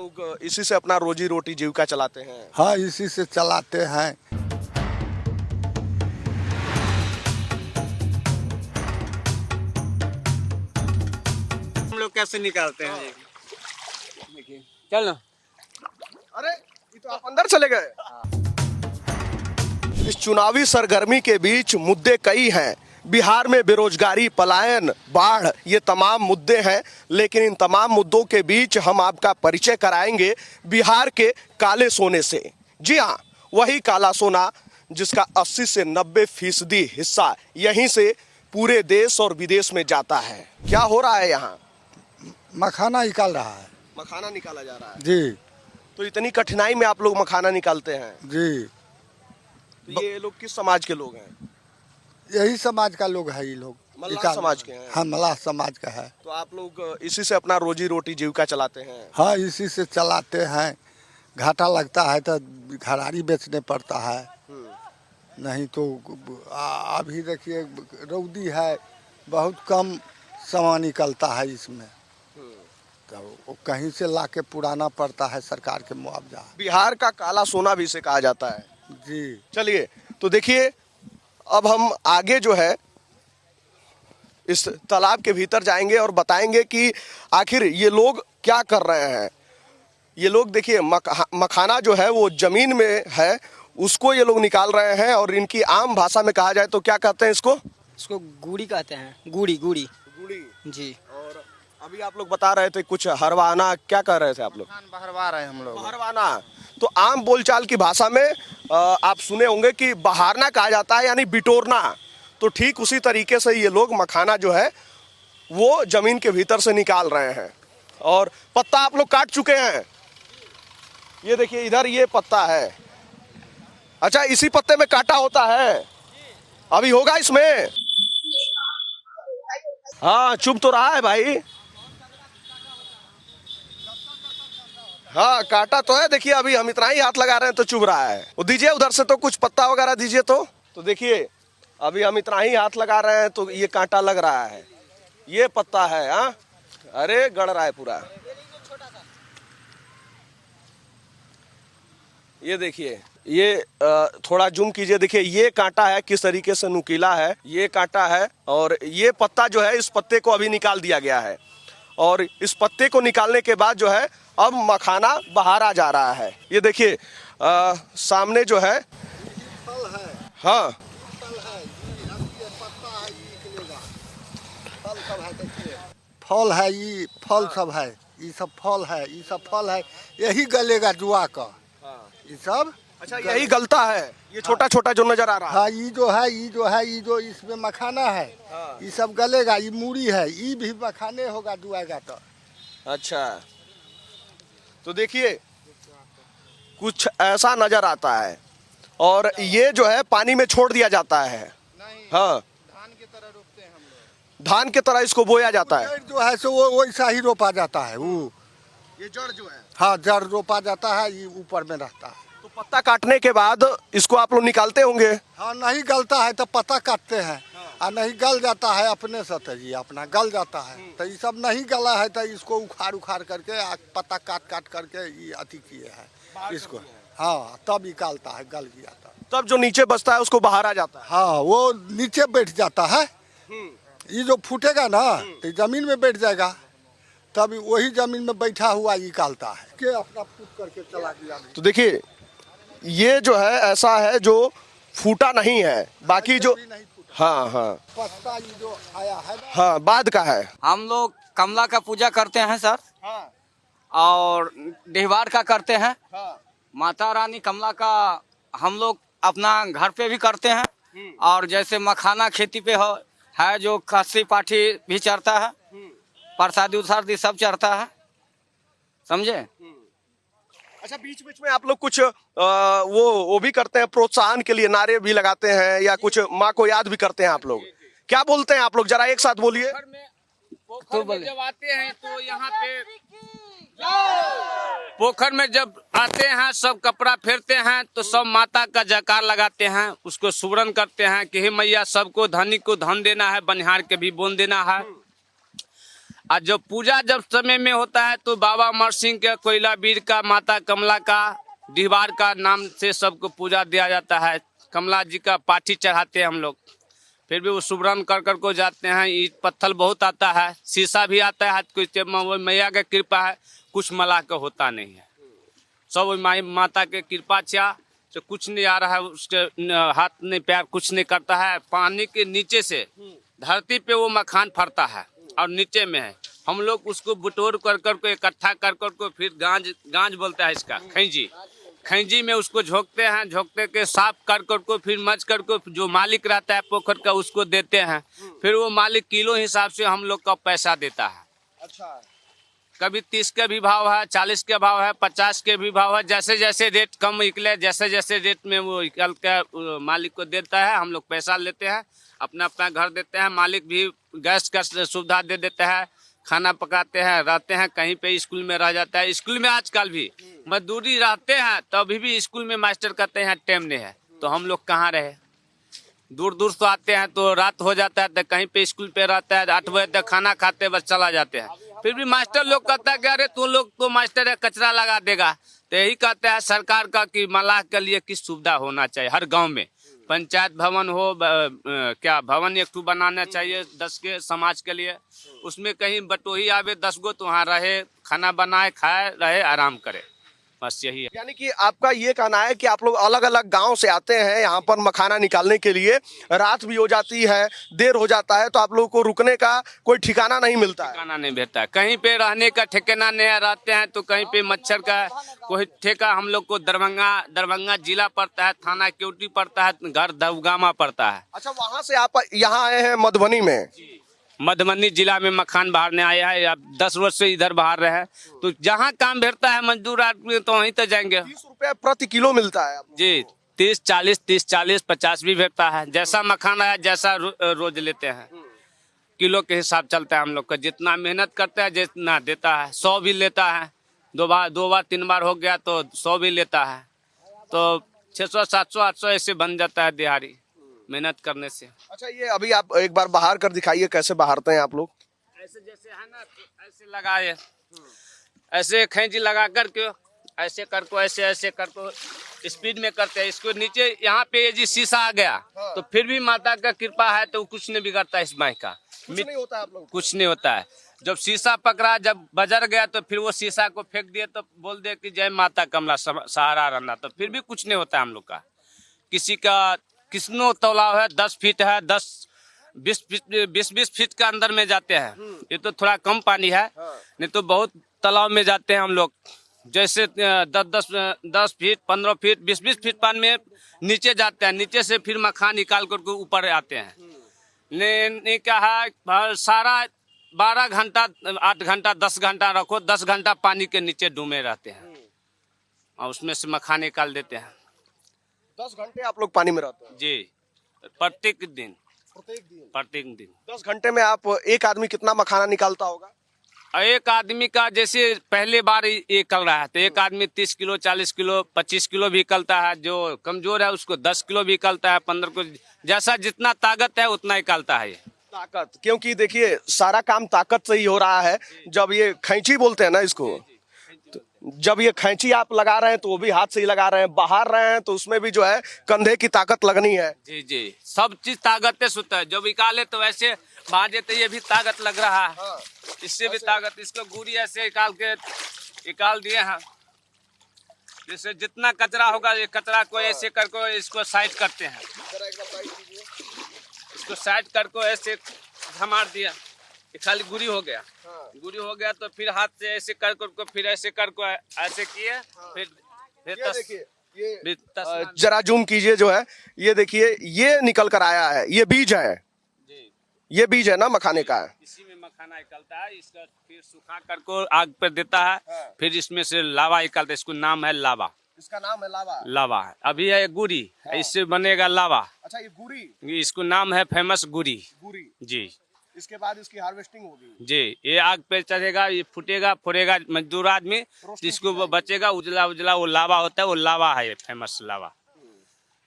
लोग इसी से अपना रोजी रोटी जीविका चलाते हैं? हाँ, इसी से चलाते हैं। हम लोग कैसे निकालते हैं? देखिए, चल ना। अरे ये तो आप अंदर चले गए। इस चुनावी सरगर्मी के बीच मुद्दे कई हैं। बिहार में बेरोजगारी, पलायन, बाढ़, ये तमाम मुद्दे हैं। लेकिन इन तमाम मुद्दों के बीच हम आपका परिचय कराएंगे बिहार के काले सोने से। जी हाँ, वही काला सोना जिसका 80 से 90% हिस्सा यहीं से पूरे देश और विदेश में जाता है। क्या हो रहा है यहाँ? मखाना निकाल रहा है मखाना निकाला जा रहा है। जी। तो इतनी कठिनाई में आप लोग मखाना निकालते हैं? जी, तो ये लोग किस समाज के लोग हैं? यही समाज का लोग है। ये लोग मल्लाह समाज के हैं। हाँ, मल्लाह समाज का है। तो आप लोग इसी से अपना रोजी रोटी जीविका चलाते हैं? हाँ, इसी से चलाते हैं। घाटा लगता है तो घराड़ी बेचने पड़ता है, नहीं तो अभी देखिए रौदी है, बहुत कम सामान निकलता है इसमें, तो वो कहीं से लाके पुराना पड़ता है सरकार के मुआवजा। बिहार का काला सोना भी इसे कहा जाता है। जी। चलिए, तो देखिए अब हम आगे जो है इस तालाब के भीतर जाएंगे और बताएंगे कि आखिर ये लोग क्या कर रहे हैं। ये लोग देखिए मखाना जो है वो जमीन में है, उसको ये लोग निकाल रहे हैं। और इनकी आम भाषा में कहा जाए तो क्या कहते हैं इसको? इसको गुड़ी कहते हैं। गुड़ी गुड़ी गुड़ी जी। और अभी आप लोग बता रहे थे कुछ हरवाना, क्या कह रहे थे आप लोग? बहरवा रहे हैं हम लोग। बहरवाना। तो आम बोलचाल की भाषा में आप सुने होंगे कि बहारना कहा जाता है, यानी बिटोरना। तो ठीक उसी तरीके से ये लोग मखाना जो है वो जमीन के भीतर से निकाल रहे हैं। और पत्ता आप लोग काट चुके हैं। ये देखिए इधर ये पत्ता है। अच्छा, इसी पत्ते में कांटा होता है? अभी होगा इसमें? हाँ, चुभ तो रहा है भाई। हाँ, कांटा तो है। देखिए अभी हम इतना ही हाथ लगा रहे हैं तो चुभ रहा है। वो दीजिए उधर से तो कुछ पत्ता वगैरह दीजिए। तो देखिए अभी हम इतना ही हाथ लगा रहे हैं तो ये कांटा लग रहा है। ये पत्ता है। हाँ, अरे गड़ रहा है पूरा। ये देखिए, ये थोड़ा जूम कीजिए। देखिए ये कांटा है, किस तरीके से नुकीला है। ये कांटा है और ये पत्ता जो है, इस पत्ते को अभी निकाल दिया गया है। और इस पत्ते को निकालने के बाद जो है अब मखाना बाहर आ जा रहा है। ये देखिए सामने जो है, फल है। हाँ फल है, ये पत्ता है, ये निकलेगा। फल सब है, देखिए फल है, ये फल सब है, ये सब फल है, ये सब फल है, यही गलेगा जुआ का। ये सब अच्छा, यही गलता है। ये छोटा छोटा जो नजर आ रहा है। हाँ, ये जो है, ये जो है, ये जो इसमें मखाना है, ये सब गलेगा। ये मूड़ी है, ये भी मखाने होगा, दुआएगा तो। अच्छा, तो देखिए कुछ ऐसा नजर आता है। और ये जो है पानी में छोड़ दिया जाता है। हाँ, धान की तरह रोपते हैं हम लोग। धान की तरह इसको बोया जाता है। जो है सो वो वैसा ही रोपा जाता है। वो ये जड़ जो है, हाँ, जड़ रोपा जाता है, ये ऊपर में रहता है। तो पत्ता काटने के बाद इसको आप लोग निकालते होंगे? हाँ, नहीं गलता है तो पत्ता काटते हैं, और नहीं गल जाता है अपने से तो ये अपना गल जाता है। तो ये सब नहीं गला है तो इसको उखाड़ करके पत्ता काट काट करके ये अति किए हैं इसको। हाँ, तब निकालता है, गल गया तब जो नीचे बचता है उसको बाहर आ जाता है। हाँ, वो नीचे बैठ जाता है। ये जो फूटेगा ना तो जमीन में बैठ जाएगा, तब वही जमीन में बैठा हुआ निकालता है के अपना फूट करके चला गया। तो देखिए ये जो है ऐसा है जो फूटा नहीं है, बाकी जो हाँ हाँ पत्ता ये जो आया है ना, हाँ बाद का है। हम लोग कमला का पूजा करते हैं सर, हाँ और देहवार का करते हैं। हाँ माता रानी कमला का हम लोग अपना घर पे भी करते हैं। और जैसे मखाना खेती पे है जो कस्सी पाठी भी चढ़ता है, प्रसादी उसादी सब चढ़ता है, समझे। अच्छा, बीच बीच में आप लोग कुछ वो भी करते हैं, प्रोत्साहन के लिए नारे भी लगाते हैं या कुछ माँ को याद भी करते हैं आप लोग? क्या बोलते हैं आप लोग, जरा एक साथ बोलिए। तो जब आते हैं तो यहाँ पे पोखर में जब आते हैं सब कपड़ा फेरते हैं तो सब माता का जयकार लगाते हैं, उसको सुमरन करते हैं कि हे मैया सबको धनी को धन देना है, बनिहार के भी बोन देना है। और जब पूजा जब समय में होता है तो बाबा अमर सिंह का, कोयला वीर का, माता कमला का, दीवार का नाम से सबको पूजा दिया जाता है। कमला जी का पाठी चढ़ाते हैं हम लोग। फिर भी वो सुबरन कर को जाते हैं। ईट पत्थर बहुत आता है, शीशा भी आता है हाथ को। मैया का कृपा है, कुछ मलाह का होता नहीं है। सब माता के कृपा छा तो कुछ नहीं आ रहा है, उसके हाथ नहीं पैर कुछ नहीं करता है। पानी के नीचे से धरती पे वो मखान फरता है और नीचे में है। हम लोग उसको बुटोर कर को इकट्ठा कर को फिर गांज बोलता है इसका, खैंजी में उसको झोंकते हैं। झोंकते के साफ कर को फिर मच कर को जो मालिक रहता है पोखर का उसको देते हैं। फिर वो मालिक किलो हिसाब से हम लोग का पैसा देता है। अच्छा, कभी 30 के भी भाव है, 40 के भाव है, 50 के भी भाव है। जैसे जैसे रेट कम निकले, जैसे जैसे रेट में वो निकल के मालिक को देता है। हम लोग पैसा लेते हैं, अपना अपना घर देते हैं। मालिक भी गैस का सुविधा दे देता है, खाना पकाते हैं, रहते हैं। कहीं पे स्कूल में रह जाता है। स्कूल में आजकल भी मजदूरी रहते हैं तो अभी भी स्कूल में मास्टर कहते हैं टाइम नहीं है, तो हम लोग कहाँ रहे। दूर दूर से आते हैं तो रात हो जाता है, तो कहीं पे स्कूल पे रहता है। 8 बजे तक खाना खाते बस चला जाते हैं। फिर भी मास्टर लोग कहता है कि अरे तू लोग तो मास्टर है, कचरा लगा देगा। तो यही कहते हैं सरकार का कि मलाह के लिए किस सुविधा होना चाहिए। हर गांव में पंचायत भवन हो, क्या भवन एक बनाना चाहिए 10 के समाज के लिए। उसमें कहीं बटोही आवे 10 गो तो वहाँ रहे, खाना बनाए, खाए, रहे, आराम करे। बस यही है। यानी कि आपका ये कहना है कि आप लोग अलग अलग गांव से आते हैं यहाँ पर मखाना निकालने के लिए। रात भी हो जाती है, देर हो जाता है, तो आप लोगों को रुकने का कोई ठिकाना नहीं मिलता है। ठिकाना नहीं भेटता है, कहीं पे रहने का ठिकाना नहीं है। रहते हैं तो कहीं पे मच्छर का कोई ठेका। हम लोग को दरभंगा जिला पड़ता है, थाना केवटी पड़ता है, घर दवगामा पड़ता है। अच्छा, वहाँ से आप यहाँ आए हैं मधुबनी में? मधुबनी जिला में मखान बहारने आया है। अब 10 वर्ष से इधर बहार रहे हैं, तो जहाँ काम भेटता है मजदूर आदमी तो वहीं तो जाएंगे। 30 रुपए प्रति किलो मिलता है जी, 30-40 50 भी भेटता है। जैसा मखान है जैसा रोज लेते हैं, किलो के हिसाब चलता है हम लोग का। जितना मेहनत करता है जितना देता है। 100 भी लेता है, 2 बार 3 बार हो गया तो 100 भी लेता है। तो 600 700 800 ऐसे बन जाता है दिहाड़ी मेहनत करने से। अच्छा, ये अभी आप एक बार बहार कर दिखाइए, कैसे बहारते हैं आप लोग? ऐसे जैसे है ना, तो ऐसे लगाए, ऐसे खैंची लगा करके ऐसे कर को ऐसे कर को स्पीड में करते हैं। इसको नीचे यहाँ पे ये जी शीशा आ गया तो फिर भी माता का कृपा है तो कुछ नहीं बिगड़ता इस माई का। कुछ नहीं होता है आप लोग? कुछ नहीं होता है। जब शीशा पकड़ा, जब बजर गया तो फिर वो शीशा को फेंक दिए तो बोल दे कि जय माता कमला सहारा रहना, तो फिर भी कुछ नहीं होता है हम लोग का। किसी का किसनो तालाब है 10 फीट है, 20 फीट का अंदर में जाते हैं। ये तो थोड़ा कम पानी है, नहीं तो बहुत तालाब में जाते हैं हम लोग। जैसे 10 फीट 15 फीट 20 फीट पानी में नीचे जाते हैं। नीचे से फिर मखान निकाल कर ऊपर आते हैं। ने कहा सारा 12 घंटा 8 घंटा 10 घंटा रखो, 10 घंटा पानी के नीचे डूबे रहते हैं और उसमें से मखान निकाल देते हैं। 10 घंटे आप लोग पानी में रहते हैं? जी, प्रत्येक दिन। 10 घंटे में आप एक आदमी कितना मखाना निकालता होगा? एक आदमी का जैसे पहले बार ये कल रहा है तो एक आदमी 30 किलो 40 किलो 25 किलो भी निकलता है। जो कमजोर है उसको 10 किलो भी निकलता है, 15 किलो, जैसा जितना ताकत है उतना निकालता है ये। ताकत, क्योंकि देखिए सारा काम ताकत से ही हो रहा है। जब ये खैंची बोलते हैं ना इसको, तो जब ये खैंची आप लगा रहे हैं तो वो भी हाथ से ही लगा रहे हैं, बहार रहे हैं तो उसमें भी जो है कंधे की ताकत लगनी है। जी जी, सब चीज ताकत से होता है। जब निकाले तो ऐसे बाजे तो ये भी ताकत लग रहा है। इससे भी ताकत, इसको गुड़ी ऐसे निकाल दिए हैं। जैसे जितना कचरा होगा ये कचरा को ऐसे करके इसको साइड करते हैं। इसको साइड करके ऐसे घमार दिया, ये खाली गुड़ी हो गया। गुड़ी हो गया तो फिर हाथ से ऐसे कर फिर ऐसे करके ऐसे किए। फिर जरा जूम कीजिए, जो है ये देखिए, ये निकल कर आया है, ये बीज है। ये बीज है ना मखाने का? इसी में मखाना निकलता है। इसका फिर सुखा करके आग पर देता है। फिर इसमें से लावा निकलता है। इसको नाम है लावा। इसका नाम है लावा? लावा अभी है गुड़ी, इससे बनेगा लावा। अच्छा, ये गुड़ी, इसको नाम है फेमस गुड़ी जी। इसके बाद इसकी हार्वेस्टिंग होगी जी। ये आग पे चढ़ेगा, ये फूटेगा फोड़ेगा मजदूर आदमी, जिसको वो बचेगा उजला उजला वो लावा होता है, वो लावा है फेमस लावा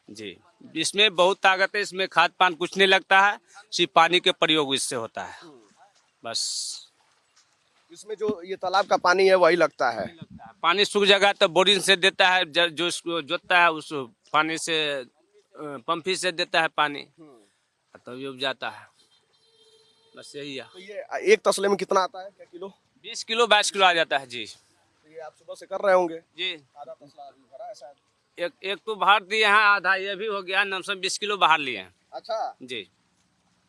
जी। इसमें बहुत ताकत है। इसमें खाद पान कुछ नहीं लगता है, सिर्फ पानी के प्रयोग इससे होता है बस। इसमें जो ये तालाब का पानी है वही लगता है। पानी सूख जाएगा तो बोरिंग से देता है, जो उसको जोतता है उस पानी से पंपी से देता है पानी, तब ये उपजाता है। बस यही है। तो ये एक तसले में कितना आता है, क्या किलो? 20 किलो 22 किलो आ जाता है जी। तो ये आप सुबह से कर रहे होंगे? जी आधा तसला अभी भरा है शायद। एक तो बाहर दिए हैं, आधा ये भी हो गया, 920 किलो बाहर लिए हैं अच्छा, जी।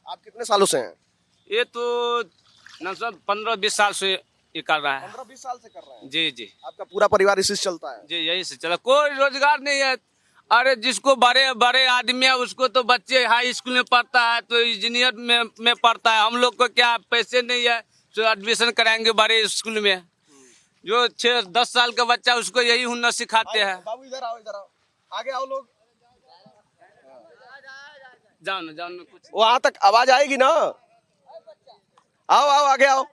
आप कितने सालों से हैं? ये तो 15-20 साल से ये कर रहा है 15-20 साल से कर रहे हैं। जी जी आपका पूरा परिवार इसी से चलता है? जी, यही से चला, कोई रोजगार नहीं है। अरे जिसको बड़े बड़े आदमी है उसको तो बच्चे हाई स्कूल में पढ़ता है तो इंजीनियर में पढ़ता है, हम लोग को क्या पैसे नहीं है तो एडमिशन कराएंगे बड़े स्कूल में। जो 6-10 साल का बच्चा उसको यही हुनर सिखाते हैं। बाबू इधर आओ, इधर आओ, आगे आओ लोग। जाओ ना कुछ वहां तक आवाज आएगी ना, आओ आओ आगे आओ।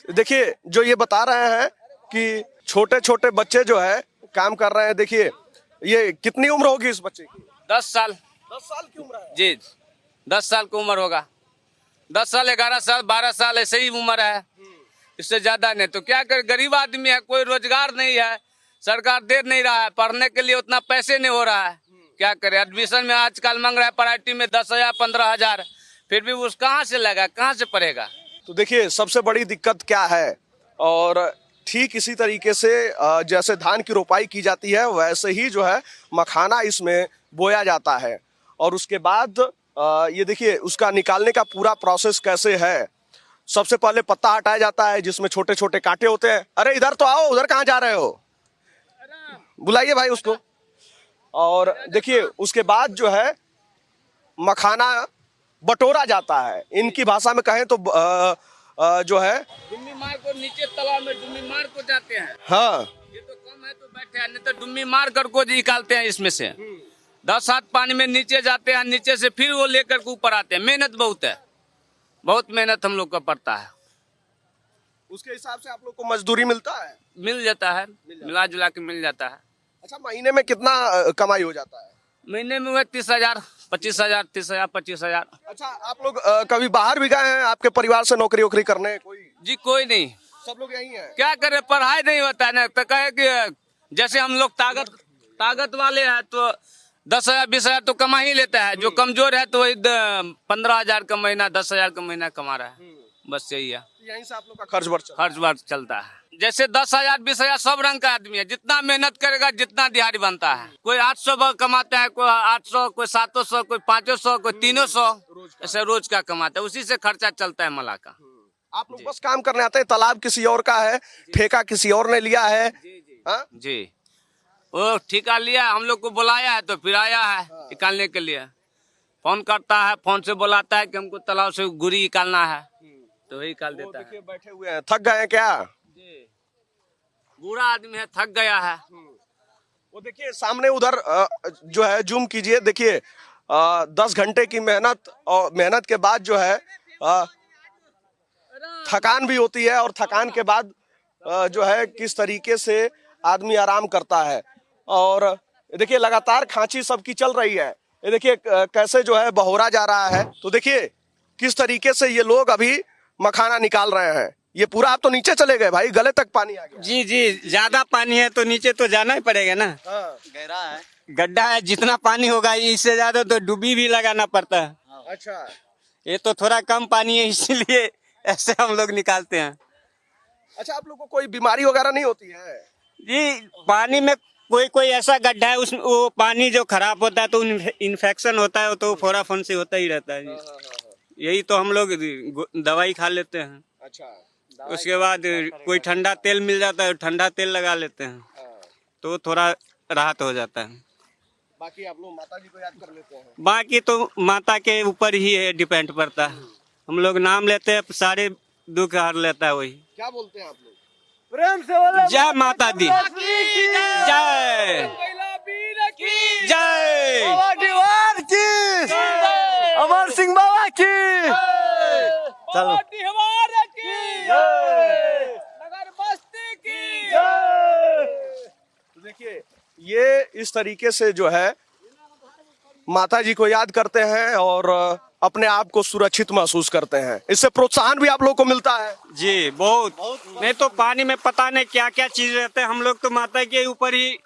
देखिए जो ये बता रहे हैं कि छोटे छोटे बच्चे जो है काम कर रहे हैं। देखिए ये कितनी उम्र होगी इस बच्चे की? 10 साल 10 साल की उम्र है जी, 10 साल की उम्र होगा। 10 साल 11 साल 12 साल ऐसे ही उम्र है, इससे ज्यादा नहीं। तो क्या करे, गरीब आदमी है, कोई रोजगार नहीं है, सरकार दे नहीं रहा है, पढ़ने के लिए उतना पैसे नहीं हो रहा है। क्या करे, एडमिशन में आजकल मांग रहा है प्राइवेट में 10,000 15,000, फिर भी उस कहाँ से लगा, कहाँ से पढ़ेगा। तो देखिए सबसे बड़ी दिक्कत क्या है, और ठीक इसी तरीके से जैसे धान की रोपाई की जाती है वैसे ही जो है मखाना इसमें बोया जाता है। और उसके बाद ये देखिए उसका निकालने का पूरा प्रोसेस कैसे है। सबसे पहले पत्ता हटाया जाता है जिसमें छोटे छोटे कांटे होते हैं। अरे इधर तो आओ, उधर कहाँ जा रहे हो, बुलाइए भाई उसको। और देखिए उसके बाद जो है मखाना बटोरा जाता है। इनकी भाषा में कहें तो जो है डुम्मी मार को नीचे तालाब में डुम्मी मार को जाते हैं। हाँ, ये तो कम है तो बैठे हैं, नहीं तो डुम्मी मार कर को निकालते हैं इसमें से। 10 हाथ पानी में नीचे जाते हैं, नीचे से फिर वो लेकर के ऊपर आते हैं। मेहनत बहुत है, बहुत मेहनत हम लोग का पड़ता है। उसके हिसाब से आप लोग को मजदूरी मिलता है? मिल जाता है, मिला जुला के मिल जाता है। अच्छा, महीने में कितना कमाई हो जाता है? महीने में 30,000 25,000 30,000 25,000। अच्छा, आप लोग कभी बाहर भी गए हैं आपके परिवार से नौकरी वोकरी करने? कोई जी कोई नहीं, सब लोग यही हैं। क्या करे, पढ़ाई नहीं होता है ना, तो कहे कि जैसे हम लोग ताकत वाले हैं तो 10,000 20,000 तो कमा ही लेता है। जो कमजोर है तो वही 15,000 का महीना 10,000 का महीना कमा रहा है। बस यही है, यहीं से आप लोग का खर्च वर्च खर्च बार चलता है। जैसे 10,000 20,000 सब रंग का आदमी है, जितना मेहनत करेगा जितना दिहाड़ी बनता है। कोई 800 कमाता है, कोई 800, कोई 700, कोई 500, कोई 300, ऐसे रोज का कमाता है। उसी से खर्चा चलता है मला का। आप लोग बस काम करने आते हैं? तालाब किसी और का है, ठेका किसी और ने लिया है? हाँ? जी, वो ठेका लिया, हम लोग को बुलाया है तो फिर आया है निकालने के लिए। फोन करता है, फोन से बुलाता है कि हमको तालाब से गुरी निकालना है तो वही निकाल देता है। देखिए बैठे हुए हैं, थक गए हैं क्या? बूढ़ा आदमी है, थक गया है। वो देखिए सामने उधर जो है जूम कीजिए, देखिए 10 घंटे की मेहनत, और मेहनत के बाद जो है थकान भी होती है, और थकान के बाद जो है किस तरीके से आदमी आराम करता है। और देखिए लगातार खांची सबकी चल रही है। ये देखिए कैसे जो है बहोरा जा रहा है। तो देखिए किस तरीके से ये लोग अभी मखाना निकाल रहे हैं। ये पूरा आप तो नीचे चले गए भाई, गले तक पानी आ गया। जी जी, ज्यादा पानी है तो नीचे तो जाना ही पड़ेगा ना। हाँ। गहरा है, गड्ढा है, जितना पानी होगा इससे ज्यादा तो डुबी भी लगाना पड़ता है। अच्छा, ये तो थोड़ा कम पानी है इसलिए ऐसे हम लोग निकालते हैं। अच्छा, आप लोग को कोई बीमारी वगैरह नहीं होती है? जी, पानी में कोई ऐसा गड्ढा है उसमें वो पानी जो खराब होता है तो इन्फेक्शन होता है, तो फोड़ा फुंसी होता ही रहता है। यही तो हम लोग दवाई खा लेते हैं। अच्छा, उसके बाद कोई ठंडा तेल मिल जाता है, ठंडा तेल लगा लेते हैं तो थोड़ा राहत हो जाता है। बाकी आप लोग माता जी को याद कर लेते हैं? बाकी तो माता के ऊपर ही है, डिपेंड पड़ता है। हम लोग नाम लेते हैं, सारे दुख हर लेता है वही। क्या बोलते हैं आप लोग? प्रेम से बोले जय माता दी, जय जय अमर सिंह बाबा की। चलो तो देखिए ये इस तरीके से जो है माता जी को याद करते हैं, और अपने आप को सुरक्षित महसूस करते हैं। इससे प्रोत्साहन भी आप लोग को मिलता है। जी बहुत। नहीं तो पानी में पता नहीं क्या क्या चीज रहते हैं। हम लोग तो माता के ऊपर ही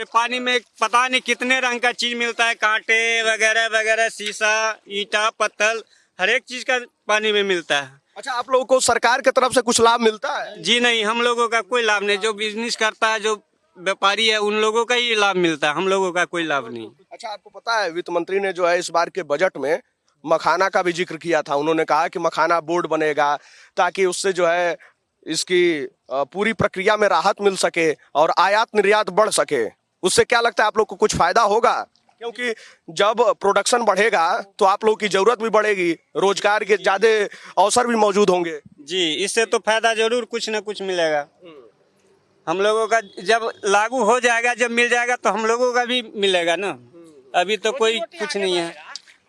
पानी में पता नहीं कितने रंग का चीज मिलता है, कांटे वगैरह वगैरह, शीशा, ईंटा, पत्थर, हर एक चीज का पानी में मिलता है। अच्छा, आप लोगों को सरकार की तरफ से कुछ लाभ मिलता है? जी नहीं, हम लोगों का कोई लाभ नहीं। जो बिजनेस करता है, जो व्यापारी है, उन लोगों का ही लाभ मिलता है, हम लोगों का कोई लाभ नहीं। अच्छा, आपको पता है वित्त मंत्री ने जो है इस बार के बजट में मखाना का भी जिक्र किया था। उन्होंने कहा कि मखाना बोर्ड बनेगा ताकि उससे जो है इसकी पूरी प्रक्रिया में राहत मिल सके और आयात निर्यात बढ़ सके। उससे क्या लगता है आप लोग को कुछ फायदा होगा? क्योंकि जब प्रोडक्शन बढ़ेगा तो आप लोग की जरूरत भी बढ़ेगी, रोजगार के ज्यादा अवसर भी मौजूद होंगे। जी, इससे तो फायदा जरूर कुछ न कुछ मिलेगा। हम लोगों का जब लागू हो जाएगा, जब मिल जाएगा तो हम लोगों का भी मिलेगा ना। अभी तो कोई कुछ नहीं है।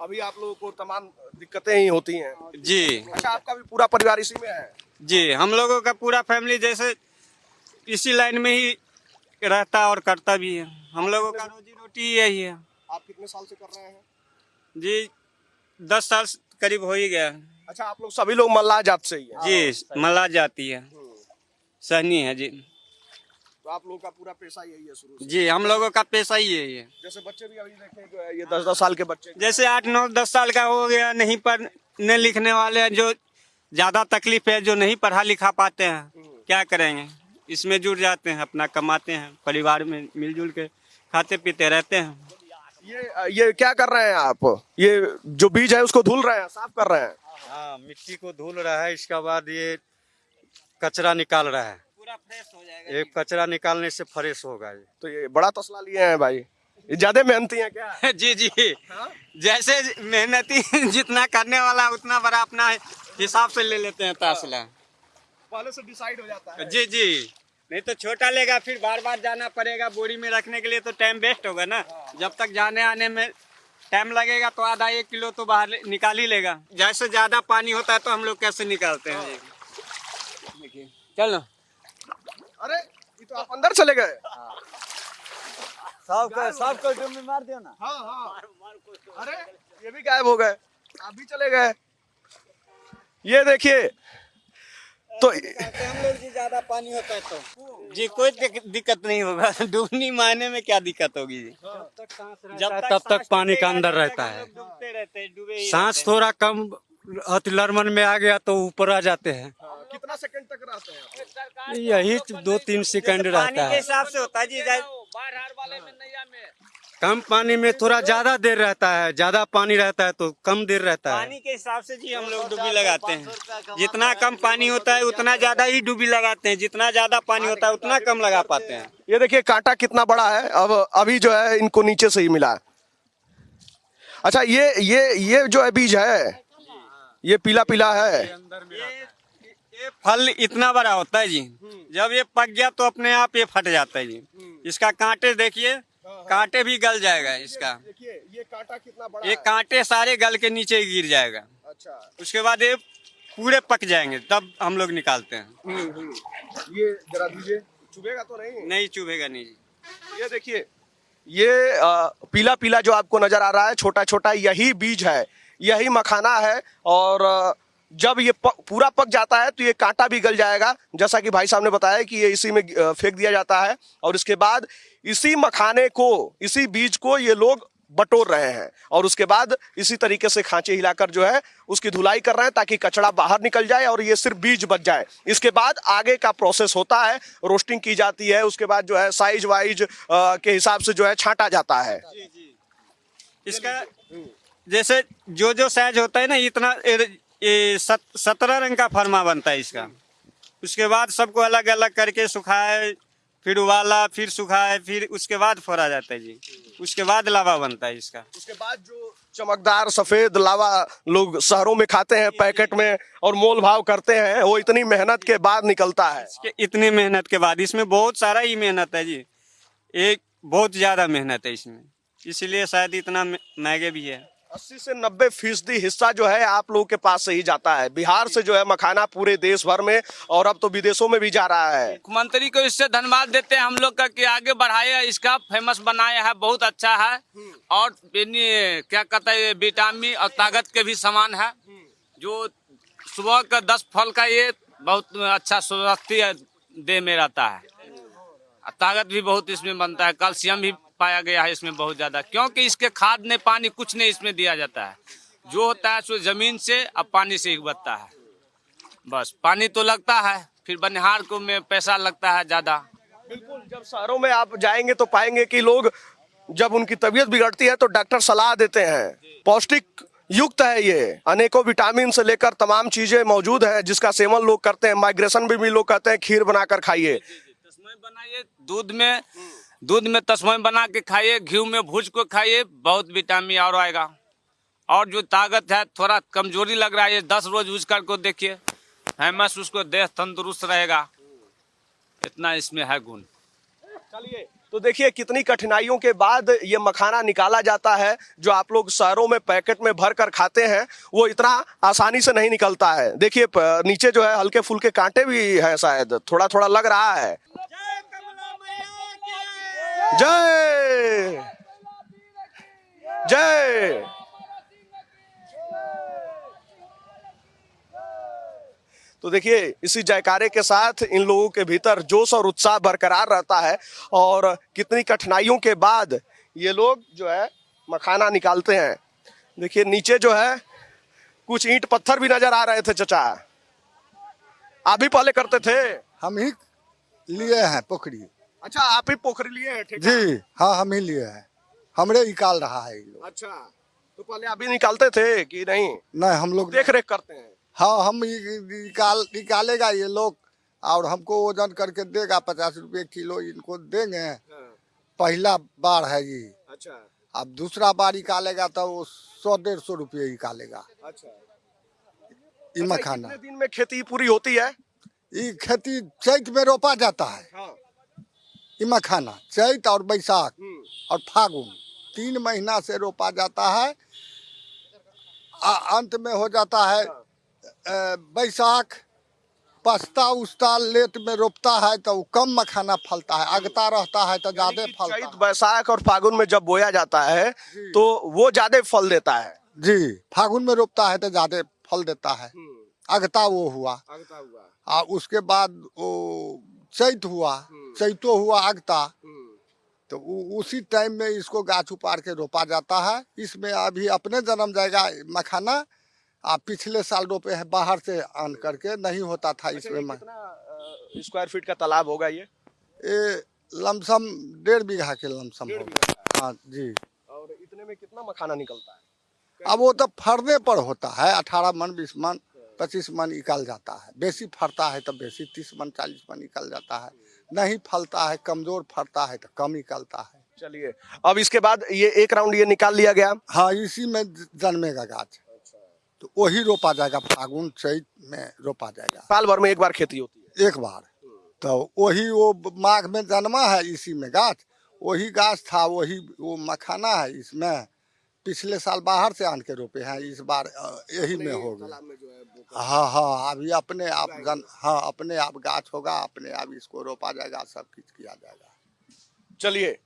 अभी आप लोगों को तमाम दिक्कतें ही होती हैं। जी अच्छा, आपका भी पूरा परिवार इसी में है? जी, हम लोगों का पूरा फैमिली जैसे इसी लाइन में ही रहता और करता भी है। हम लोगों का रोजी रोटी यही है। आप कितने साल से कर रहे हैं? जी 10 साल करीब हो ही गया। अच्छा, आप लोग सभी लोग मल्लाह जात से ही हैं? जी, मल्लाह जाती है, सहनी है जी। तो आप लोगों का पूरा पेशा यही है शुरू से? जी, हम लोगों का पेशा ही यही है। जैसे बच्चे भी अभी देखें जो है ये 10-10 साल के बच्चे, जैसे 8-9-10 साल का हो गया, नहीं पढ़ने लिखने वाले हैं, जो ज्यादा तकलीफ है, जो नहीं पढ़ा लिखा पाते हैं, क्या करेंगे, इसमें जुड़ जाते हैं, अपना कमाते हैं, परिवार में मिलजुल के खाते पीते रहते हैं। ये क्या कर रहे हैं आप? ये जो बीज है उसको धुल रहे हैं, साफ कर रहे हैं? हाँ, मिट्टी को धुल रहा है। इसके बाद ये कचरा निकाल रहा है। पूरा फ्रेश हो जाएगा। एक कचरा निकालने से फ्रेश होगा ये। तो ये बड़ा तसला लिए हैं भाई, ये ज्यादा मेहनती हैं क्या? जी जी, जैसे मेहनती जितना करने वाला उतना बड़ा अपना हिसाब से ले लेते हैं तसला। पहले से डिसाइड हो जाता है। जी जी, नहीं तो छोटा लेगा, फिर बार बार जाना पड़ेगा बोरी में रखने के लिए, तो टाइम वेस्ट होगा ना। जब तक जाने आने में टाइम लगेगा तो आधा 1 किलो तो बाहर निकाल ही लेगा। जैसे ज्यादा पानी होता है तो हम लोग कैसे निकालते हैं। देखिए, चलो। अरे ये तो आप अंदर चले गए। सबको डुबकी मार दियो ना। हाँ हाँ, अरे ये भी गायब हो गए, आप भी चले गए। ये देखिए, तो हम लोग जी ज्यादा पानी होता है तो जी कोई दिक्कत नहीं होगा। डूबनी मारने में क्या दिक्कत होगी जी? तब तक पानी का अंदर रहता है। डूबते रहते हैं, डूबे ही सांस रहते हैं। थोड़ा कम लरमन में आ गया तो ऊपर आ जाते हैं। कितना सेकंड तक रहते हैं? यही 2-3 सेकंड पानी रहता के है। हिसाब से होता है जी। कम पानी में थोड़ा ज्यादा देर रहता है, ज्यादा पानी रहता है तो कम देर रहता है। पानी के हिसाब से जी हम लोग डुबी लगाते हैं। जितना कम पानी होता है उतना ज्यादा ही डुबी लगाते हैं, जितना ज्यादा पानी होता है उतना कम लगा पाते हैं। ये देखिए कांटा कितना बड़ा है। अब अभी जो है इनको नीचे से ही मिला। अच्छा, ये जो है बीज है, ये पीला पीला है। ये फल इतना बड़ा होता है जी, जब ये पक गया तो अपने आप ये फट जाता है जी। इसका कांटे देखिए, कांटे भी गल जाएगा इसका। देखिए ये कांटा कितना बड़ा ये कांटे सारे गल के नीचे गिर जाएगा। अच्छा, उसके बाद ये पूरे पक जाएंगे, तब हम लोग निकालते हैं। ये जरा दीजिए, चुभेगा तो नहीं? नहीं चुभेगा नहीं जी। ये देखिए, ये पीला पीला जो आपको नजर आ रहा है, छोटा छोटा, यही बीज है, यही मखाना है। और जब ये पूरा पक जाता है तो ये कांटा भी गल जाएगा, जैसा कि भाई साहब ने बताया कि ये इसी में फेंक दिया जाता है। और इसके बाद इसी मखाने को, इसी बीज को ये लोग बटोर रहे हैं और उसके बाद इसी तरीके से खांचे हिलाकर जो है उसकी धुलाई कर रहे हैं ताकि कचरा बाहर निकल जाए और ये सिर्फ बीज बच जाए। इसके बाद आगे का प्रोसेस होता है, रोस्टिंग की जाती है, उसके बाद जो है साइज वाइज के हिसाब से जो है छांटा जाता है। इसका जैसे जो साइज होता है ना, इतना ये 17 रंग का फरमा बनता है इसका। उसके बाद सबको अलग अलग करके सुखाए, फिर उबाला, फिर सुखाए, फिर उसके बाद फोड़ा जाता है जी। उसके बाद लावा बनता है इसका। उसके बाद जो चमकदार सफेद लावा लोग शहरों में खाते हैं पैकेट में और मोल भाव करते हैं, वो इतनी मेहनत के बाद निकलता है। इतनी मेहनत के बाद, इसमें बहुत सारा ही मेहनत है जी, एक बहुत ज्यादा मेहनत है इसमें, इसलिए शायद इतना महंगे भी है। 80 से 90% हिस्सा जो है आप लोगों के पास से ही जाता है। बिहार से जो है मखाना पूरे देश भर में और अब तो विदेशों में भी जा रहा है। मुख्यमंत्री को इससे धन्यवाद देते हैं हम लोग का कि आगे बढ़ाए, इसका फेमस बनाया है, बहुत अच्छा है। और क्या कहता है, विटामिन और ताकत के भी सामान है। जो सुबह का 10 फल का ये बहुत अच्छा स्वास्थ्य देह में रहता है। ताकत भी बहुत इसमें बनता है, कैल्शियम भी पाया गया है इसमें बहुत ज्यादा, क्योंकि इसके खाद ने पानी कुछ नहीं इसमें दिया जाता है। जो होता है सो जमीन से अब पानी से उगता है। बस पानी तो लगता है, फिर बनिहार को में पैसा लगता है ज्यादा। बिल्कुल, जब शहरों में आप जाएंगे तो पाएंगे कि लोग जब उनकी तबीयत बिगड़ती है तो डॉक्टर सलाह देते हैं। पौष्टिक युक्त है ये, अनेकों विटामिन से लेकर तमाम चीजें मौजूद हैं जिसका सेवन लोग करते हैं। माइग्रेशन भी लोग कहते हैं खीर बनाकर खाइए, तस्मै बनाइए, दूध में तस्मै बना के खाइए, घी में भूज को खाइए, बहुत विटामिन और आएगा। और जो ताकत है, थोड़ा कमजोरी लग रहा है, ये 10 रोज यूज करके देखिए, फेमस, उसको देह तंदुरुस्त रहेगा। इतना इसमें है गुण। चलिए, तो देखिए कितनी कठिनाइयों के बाद ये मखाना निकाला जाता है। जो आप लोग शहरों में पैकेट में भर कर खाते हैं वो इतना आसानी से नहीं निकलता है। देखिए नीचे जो है हल्के फुल्के कांटे भी है, शायद थोड़ा थोड़ा लग रहा है। जय जय। तो देखिए इसी जयकारे के साथ इन लोगों के भीतर जोश और उत्साह बरकरार रहता है और कितनी कठिनाइयों के बाद ये लोग जो है मखाना निकालते हैं। देखिए नीचे जो है कुछ ईंट पत्थर भी नजर आ रहे थे। चचा, आप भी पहले करते थे? हम ही लिए हैं पोखरी। अच्छा, आप ही पोखरी लिए हैं? ठेका? जी हाँ, हम ही लिए हैं, हमरे निकाल रहा है ये लोग। अच्छा, तो पहले आप भी निकालते थे कि नहीं? नहीं, हम लोग देख रेख करते हैं। हाँ, हम निकालेगा ये लोग और हमको वजन करके देगा। 50 रुपये किलो इनको देंगे। पहला बार है ये। अच्छा, अब दूसरा बार निकालेगा तो वो 100-150 रुपये निकालेगा। अच्छा, ये मखाना। कितने दिन में खेती पूरी होती है? ये खेती चैत में रोपा जाता है। हाँ। ये मखाना चैत और बैसाख और फागुन 3 महीना से रोपा जाता है। अंत में हो जाता है बैसाख। पछता उस्ता लेट में रोपता है तो कम मखाना फलता है, अगता रहता है तो ज्यादा फलता है। चैत, बैसाख और फागुन में जब बोया जाता है तो वो ज्यादा फल देता है। जी, फागुन में रोपता है तो ज्यादा फल देता है। अगता वो हुआ, और उसके बाद वो चैत हुआ, चैतो हुआ अगता, तो उसी टाइम में इसको गाछ उपाड़ के रोपा जाता है। इसमें अभी अपने जन्म जाएगा मखाना। आप पिछले साल रोपे हैं बाहर से आन करके, नहीं होता था इसमें। कितना स्क्वायर फीट का तालाब होगा ये? लमसम 1.5 बीघा के लमसम होगा। हाँ जी। और इतने में कितना मखाना निकलता है? अब वो तो फरने पर होता है। 18 मन, 20 मन, 25 मन निकल जाता है। बेसी फरता है तो बेसी 30 मन, 40 मन निकल जाता है। नहीं फलता है, कमजोर फरता है तो कम निकलता है। चलिए, अब इसके बाद ये एक राउंड ये निकाल लिया गया। हाँ, इसी में जन्मेगा गाछ, तो वही रोपा जाएगा। फागुन चैत में रोपा जाएगा। साल भर में एक बार खेती होती है? एक बार। तो वही वो माघ में जन्मा है इसी में गाछ। वही गाछ था, वही वो मखाना है इसमें। पिछले साल बाहर से आन के रोपे हैं, इस बार यही में हो गया। हाँ हाँ, अभी अपने आप अपने आप गाछ होगा, अपने आप इसको रोपा जाएगा, सब कुछ किया जाएगा। चलिए,